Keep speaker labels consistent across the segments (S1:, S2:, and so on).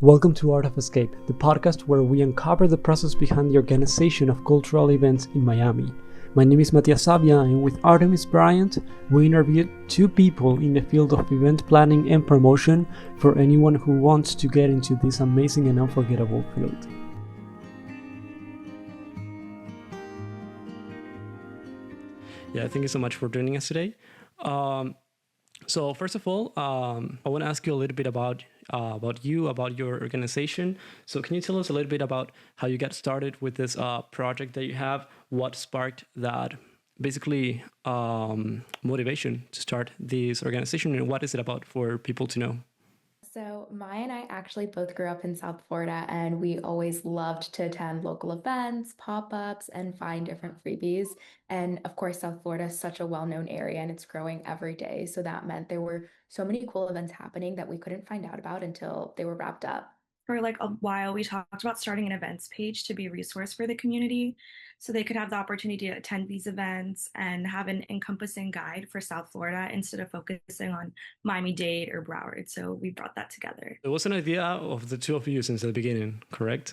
S1: Welcome to Art of Escape, the podcast where we uncover the process behind the organization of cultural events in Miami. My name is Matias and with Artimese Bryant, we interviewed two people in the field of event planning and promotion for anyone who wants to get into this amazing and unforgettable field. Yeah, thank you so much for joining us today. So first of all, I want to ask you a little bit about you, about your organization. So can you tell us a little bit about how you got started with this project that you have? What sparked that basically motivation to start this organization, and what is it about for people to know?
S2: So, Maya and I actually both grew up in South Florida, and we always loved to attend local events, pop-ups, and find different freebies. And of course, South Florida is such a well-known area and it's growing every day. So that meant there were so many cool events happening that we couldn't find out about until they were wrapped up.
S3: For like a while, we talked about starting an events page to be a resource for the community so they could have the opportunity to attend these events and have an encompassing guide for South Florida instead of focusing on Miami-Dade or Broward. So we brought that together.
S1: It was an idea of the two of you since the beginning, correct?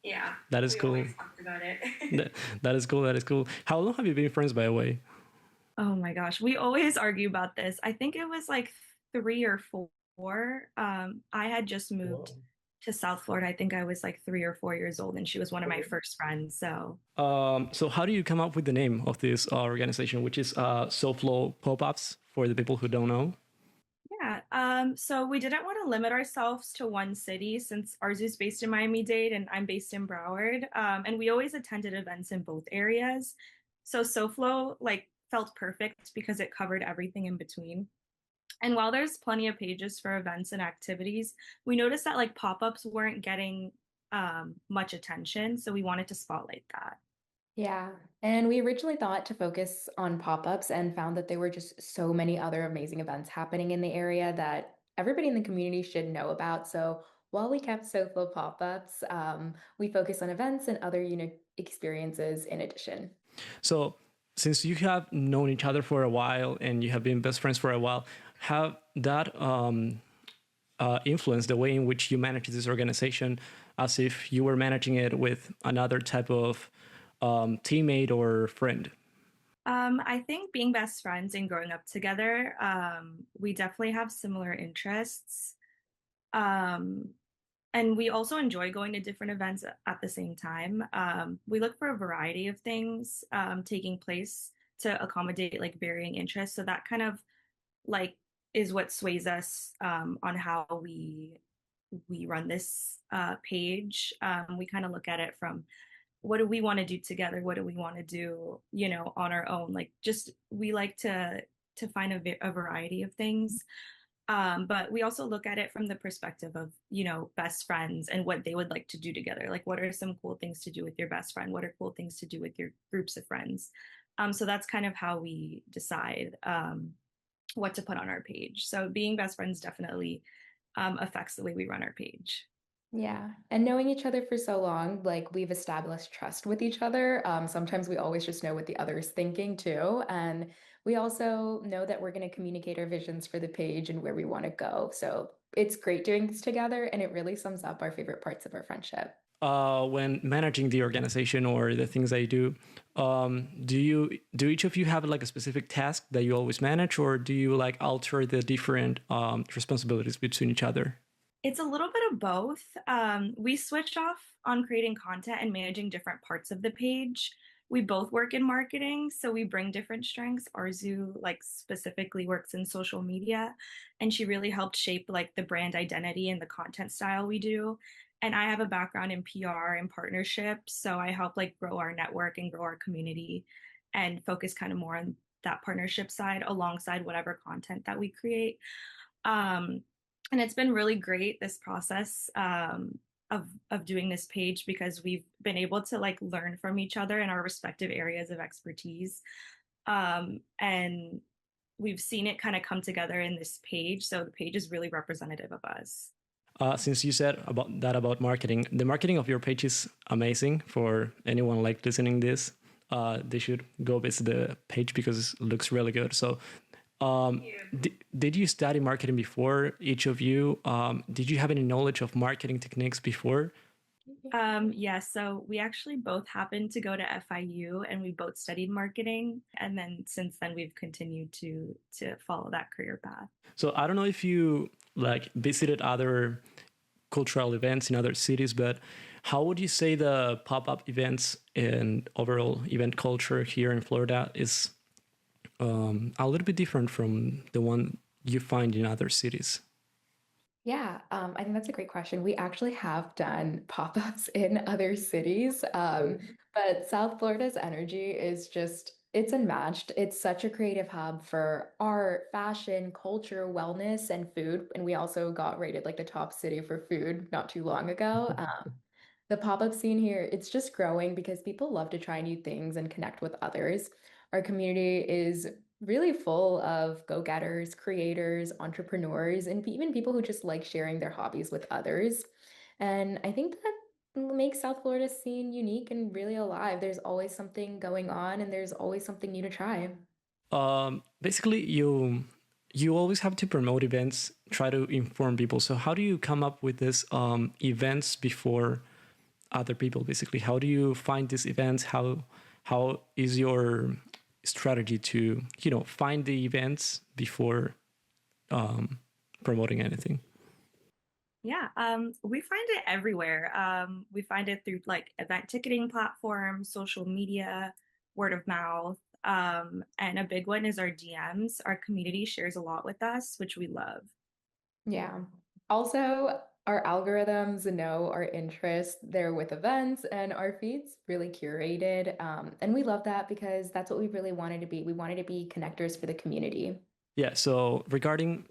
S3: Yeah.
S1: That is
S3: we
S1: cool.
S3: Always talked about it.
S1: That is cool. That is cool. How long have you been friends, by the way?
S3: Oh my gosh, we always argue about this. I think it was like 3 or 4. I had just moved to South Florida. I think I was like 3 or 4 years old, and she was one of my first friends.
S1: So how do you come up with the name of this organization, which is SoFlo PopUps, for the people who don't know?
S3: Yeah, so we didn't want to limit ourselves to one city since Aarzoo is based in Miami-Dade and I'm based in Broward. And we always attended events in both areas. So SoFlo like felt perfect because it covered everything in between. And while there's plenty of pages for events and activities, we noticed that like pop-ups weren't getting much attention. So we wanted to spotlight that.
S2: Yeah, and we originally thought to focus on pop-ups and found that there were just so many other amazing events happening in the area that everybody in the community should know about. So while we kept SoFlo pop-ups, we focus on events and other unique experiences in addition.
S1: So since you have known each other for a while and you have been best friends for a while, have that influenced the way in which you manage this organization, as if you were managing it with another type of teammate or friend?
S3: I think being best friends and growing up together, we definitely have similar interests. Um, and we also enjoy going to different events at the same time. We look for a variety of things taking place to accommodate like varying interests. So that kind of like is what sways us on how we run this page. We kind of look at it from what do we want to do together? What do we want to do, on our own? Like just we like to find a variety of things. But we also look at it from the perspective of, best friends and what they would like to do together. Like what are some cool things to do with your best friend? What are cool things to do with your groups of friends? So that's kind of how we decide what to put on our page. So being best friends definitely affects the way we run our page.
S2: Yeah, and knowing each other for so long, like we've established trust with each other. Sometimes we always just know what the other is thinking too. And we also know that we're going to communicate our visions for the page and where we want to go. So it's great doing this together, and it really sums up our favorite parts of our friendship.
S1: When managing the organization or the things that you do each of you have like a specific task that you always manage, or do you like alter the different responsibilities between each other?
S3: It's a little bit of both. We switch off on creating content and managing different parts of the page. We both work in marketing, so we bring different strengths. Aarzoo like specifically works in social media, and she really helped shape like the brand identity and the content style we do. And I have a background in PR and partnerships, so I help like grow our network and grow our community and focus kind of more on that partnership side alongside whatever content that we create. Um, and it's been really great this process of doing this page because we've been able to like learn from each other in our respective areas of expertise, and we've seen it kind of come together in this page. So the page is really representative of us.
S1: Since you said about marketing, the marketing of your page is amazing. For anyone like listening this, they should go visit the page because it looks really good. So Did you study marketing before, each of you? Did you have any knowledge of marketing techniques before?
S3: Yeah, so we actually both happened to go to FIU and we both studied marketing. And then since then we've continued to follow that career path.
S1: So I don't know if you like visited other cultural events in other cities, but how would you say the pop-up events and overall event culture here in Florida is a little bit different from the one you find in other cities?
S2: Yeah, I think that's a great question. We actually have done pop-ups in other cities, but South Florida's energy is just, it's unmatched. It's such a creative hub for art, fashion, culture, wellness, and food. And we also got rated like the top city for food not too long ago. The pop-up scene here, it's just growing because people love to try new things and connect with others. Our community is really full of go-getters, creators, entrepreneurs, and even people who just like sharing their hobbies with others. And I think that makes South Florida scene unique and really alive. There's always something going on and there's always something new to try.
S1: Basically, you always have to promote events, try to inform people. So how do you come up with these events before other people? Basically, how do you find these events? How is your strategy to find the events before promoting anything?
S3: Yeah, we find it everywhere. We find it through like event ticketing platforms, social media, word of mouth. And a big one is our DMs. Our community shares a lot with us, which we love.
S2: Yeah. Also, our algorithms know our interests. They're with events, and our feeds really curated. And we love that because that's what we really wanted to be. We wanted to be connectors for the community.
S1: Yeah. So regarding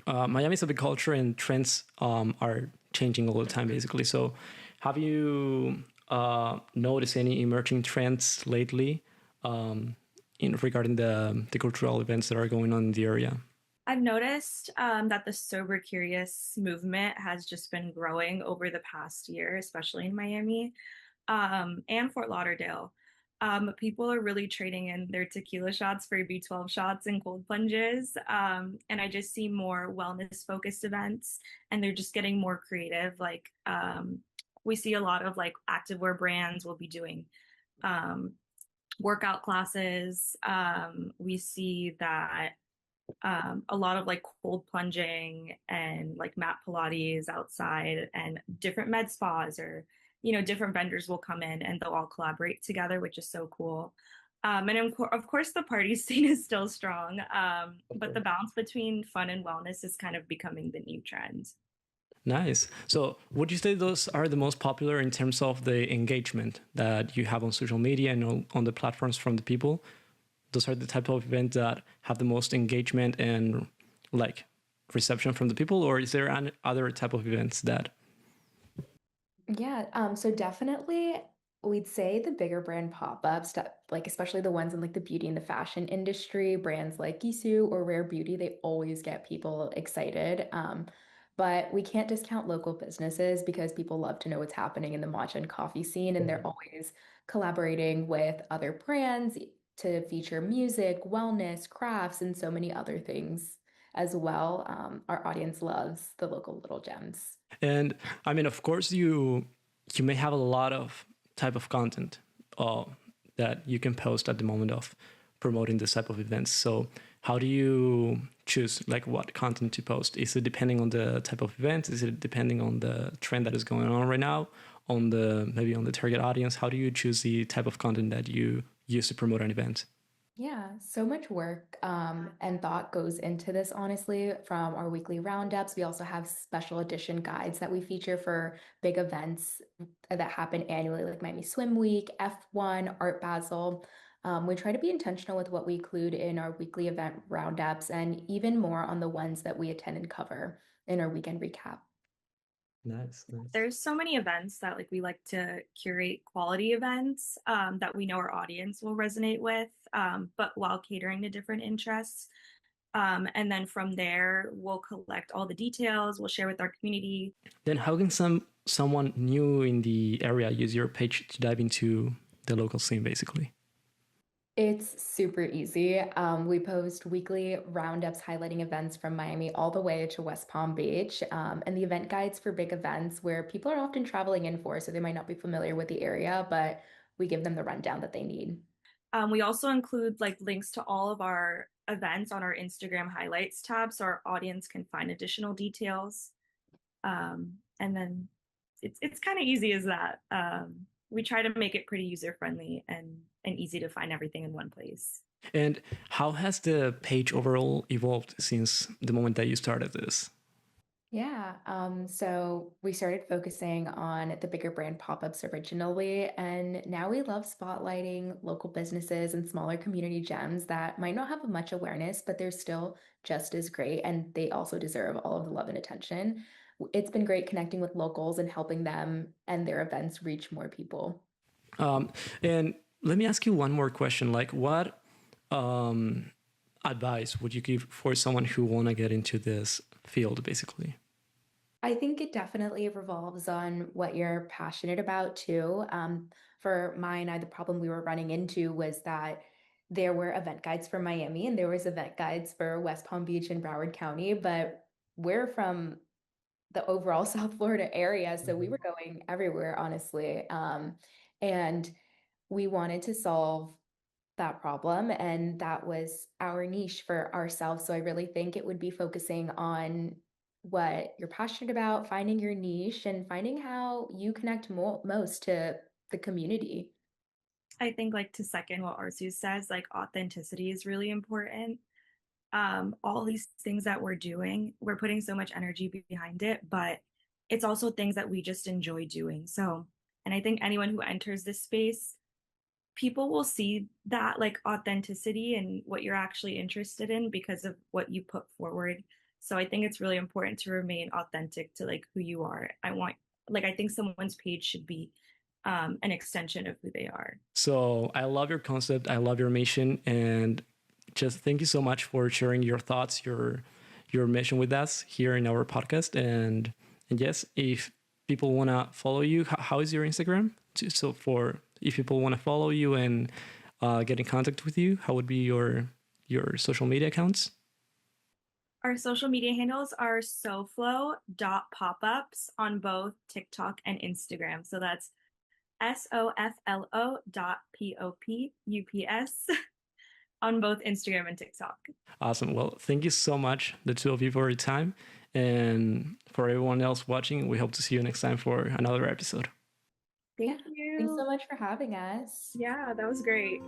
S1: Miami's a big culture and trends are changing all the time, basically. So have you noticed any emerging trends lately in regarding the cultural events that are going on in the area?
S3: I've noticed that the sober curious movement has just been growing over the past year, especially in Miami and Fort Lauderdale. People are really trading in their tequila shots for B12 shots and cold plunges. And I just see more wellness focused events and they're just getting more creative. Like we see a lot of like activewear brands will be doing um, workout classes. We see that a lot of like cold plunging and like mat Pilates outside and different med spas or, different vendors will come in and they'll all collaborate together, which is so cool. And of course, the party scene is still strong, but the balance between fun and wellness is kind of becoming the new trend.
S1: Nice. So would you say those are the most popular in terms of the engagement that you have on social media and on the platforms from the people? Those are the type of events that have the most engagement and like reception from the people, or is there any other type of events that?
S2: Yeah, so definitely we'd say the bigger brand pop-ups that like especially the ones in like the beauty and the fashion industry, brands like Gisou or Rare Beauty, they always get people excited. But we can't discount local businesses because people love to know what's happening in the matcha and coffee scene, and they're always collaborating with other brands to feature music, wellness, crafts, and so many other things as well. Our audience loves the local little gems.
S1: And I mean, of course, you may have a lot of type of content uh, that you can post at the moment of promoting this type of events. So how do you choose like what content to post? Is it depending on the type of event? Is it depending on the trend that is going on right now? On the maybe on the target audience? How do you choose the type of content that you use to promote an event?
S2: Yeah, so much work and thought goes into this, honestly, from our weekly roundups. We also have special edition guides that we feature for big events that happen annually, like Miami Swim Week, F1, Art Basel. We try to be intentional with what we include in our weekly event roundups and even more on the ones that we attend and cover in our weekend recap.
S1: Nice, nice.
S3: There's so many events that like we like to curate quality events that we know our audience will resonate with, but while catering to different interests. And then from there, we'll collect all the details, we'll share with our community.
S1: Then how can someone new in the area use your page to dive into the local scene, basically?
S2: It's super easy. We post weekly roundups highlighting events from Miami all the way to West Palm Beach, and the event guides for big events where people are often traveling in for, so they might not be familiar with the area, but we give them the rundown that they need.
S3: We also include like links to all of our events on our Instagram highlights tab so our audience can find additional details. And then it's kind of easy as that. We try to make it pretty user friendly and easy to find everything in one place.
S1: And how has the page overall evolved since the moment that you started this?
S2: Yeah, so we started focusing on the bigger brand pop-ups originally, and now we love spotlighting local businesses and smaller community gems that might not have much awareness, but they're still just as great, and they also deserve all of the love and attention. It's been great connecting with locals and helping them and their events reach more people.
S1: Um, and let me ask you one more question. Like, what um, advice would you give for someone who want to get into this field, basically?
S2: I think it definitely revolves on what you're passionate about too. For mine, the problem we were running into was that there were event guides for Miami and there was event guides for West Palm Beach and Broward County, but we're from the overall South Florida area, so we were going everywhere, honestly. And we wanted to solve that problem, and that was our niche for ourselves. So I really think it would be focusing on what you're passionate about, finding your niche, and finding how you connect most to the community.
S3: I think like to second what Aarzoo says, like authenticity is really important. All these things that we're doing, we're putting so much energy behind it, but it's also things that we just enjoy doing. So, and I think anyone who enters this space, people will see that like authenticity and what you're actually interested in because of what you put forward. So I think it's really important to remain authentic to like who you are. I think someone's page should be an extension of who they are.
S1: So I love your concept. I love your mission, and just thank you so much for sharing your thoughts, your mission with us here in our podcast. And yes, if people want to follow you, how is your Instagram? So for if people want to follow you and get in contact with you, how would be your social media accounts?
S3: Our social media handles are SoFlo.popups on both TikTok and Instagram. So that's SoFlo.POPUPS on both Instagram and TikTok.
S1: Awesome. Well, thank you so much, the two of you, for your time. And for everyone else watching, we hope to see you next time for another episode.
S3: Thank
S2: Thanks so
S3: you.
S2: much for having us.
S3: Yeah, that was great.